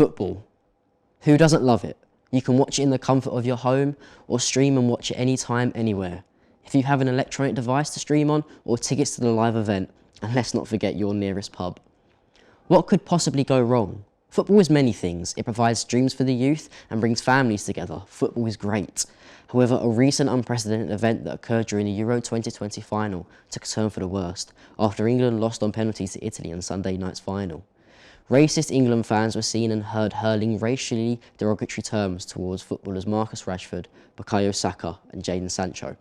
Football. Who doesn't love it? You can watch it in the comfort of your home or stream and watch it anytime, anywhere. If you have an electronic device to stream on or tickets to the live event, and let's not forget your nearest pub. What could possibly go wrong? Football is many things. It provides dreams for the youth and brings families together. Football is great. However, a recent unprecedented event that occurred during the Euro 2020 final took a turn for the worst after England lost on penalties to Italy in Sunday night's final. Racist England fans were seen and heard hurling racially derogatory terms towards footballers Marcus Rashford, Bukayo Saka and Jadon Sancho.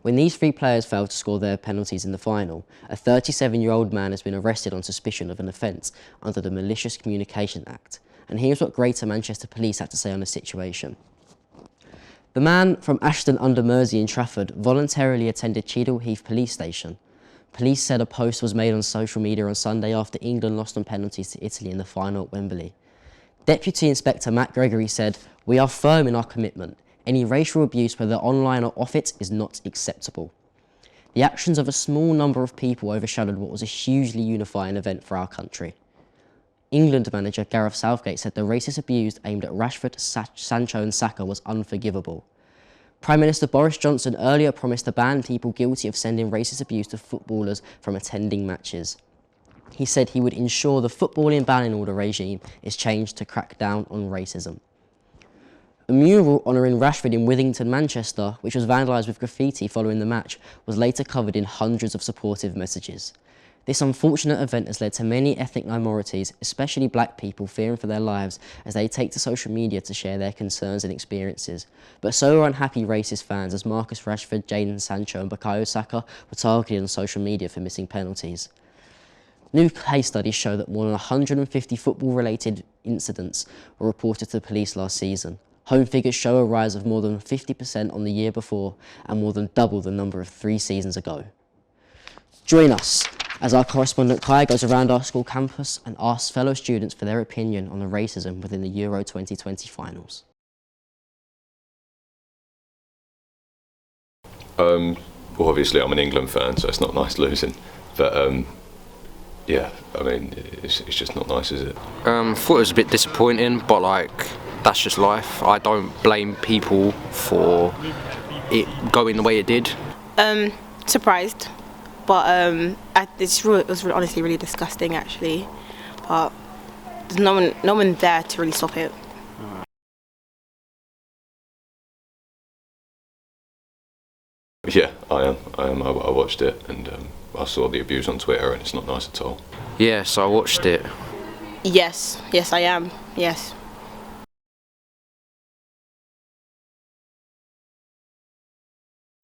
When these three players failed to score their penalties in the final, a 37-year-old man has been arrested on suspicion of an offence under the Malicious Communication Act. And here's what Greater Manchester Police had to say on the situation. The man from Ashton-under-Mersey in Trafford voluntarily attended Cheadle Heath Police Station. Police said a post was made on social media on Sunday after England lost on penalties to Italy in the final at Wembley. Deputy Inspector Matt Gregory said, "We are firm in our commitment. Any racial abuse, whether online or off it, is not acceptable." The actions of a small number of people overshadowed what was a hugely unifying event for our country. England manager Gareth Southgate said the racist abuse aimed at Rashford, Sancho and Saka was unforgivable. Prime Minister Boris Johnson earlier promised to ban people guilty of sending racist abuse to footballers from attending matches. He said he would ensure the footballing banning order regime is changed to crack down on racism. A mural honouring Rashford in Withington, Manchester, which was vandalised with graffiti following the match, was later covered in hundreds of supportive messages. This unfortunate event has led to many ethnic minorities, especially black people, fearing for their lives as they take to social media to share their concerns and experiences. But so are unhappy racist fans as Marcus Rashford, Jadon Sancho and Bukayo Saka were targeted on social media for missing penalties. New case studies show that more than 150 football-related incidents were reported to the police last season. Home figures show a rise of more than 50% on the year before and more than double the number of 3 seasons ago. Join us as our correspondent Kai goes around our school campus and asks fellow students for their opinion on the racism within the Euro 2020 finals. Well, obviously I'm an England fan, so it's not nice losing. But yeah, I mean, it's just not nice, is it? Thought it was a bit disappointing, but that's just life. I don't blame people for it going the way it did. Surprised, but it was honestly really disgusting actually. But there's no one there to really stop it. Yeah, I am. I watched it and I saw the abuse on Twitter and it's not nice at all. Yes, I watched it. Yes, I am. Yes.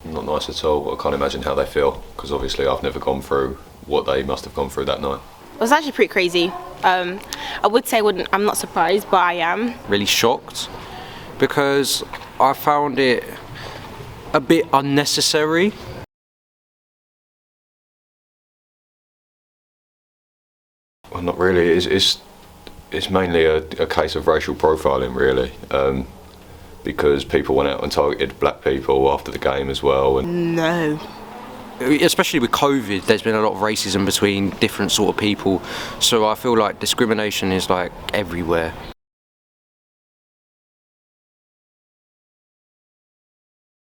Not nice at all. I can't imagine how they feel because obviously I've never gone through what they must have gone through that night. It was actually pretty crazy. I would say I'm not surprised, but I am. Really shocked because I found it a bit unnecessary. Well, not really. It's mainly a case of racial profiling, really, because people went out and targeted black people after the game as well. And no. Especially with COVID, there's been a lot of racism between different sort of people, so I feel like discrimination is everywhere.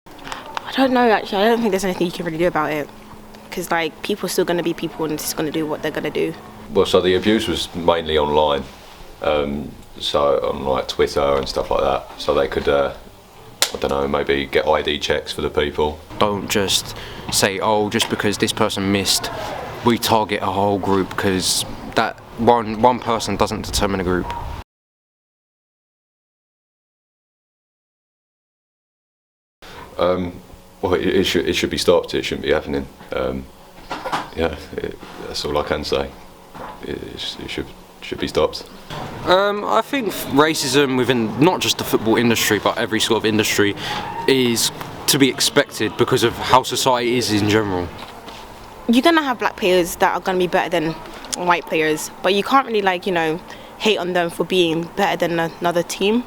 I don't know actually. I don't think there's anything you can really do about it because people are still going to be people and just going to do what they're going to do. Well, so the abuse was mainly online, so on Twitter and stuff like that. So they could, I don't know, maybe get ID checks for the people. Don't just say, oh, just because this person missed, we target a whole group, because that one person doesn't determine a group. Well, it should be stopped. It shouldn't be happening. Yeah, that's all I can say. It should be stopped. I think racism within not just the football industry but every sort of industry is to be expected because of how society is in general. You're going to have black players that are going to be better than white players, but you can't really hate on them for being better than another team.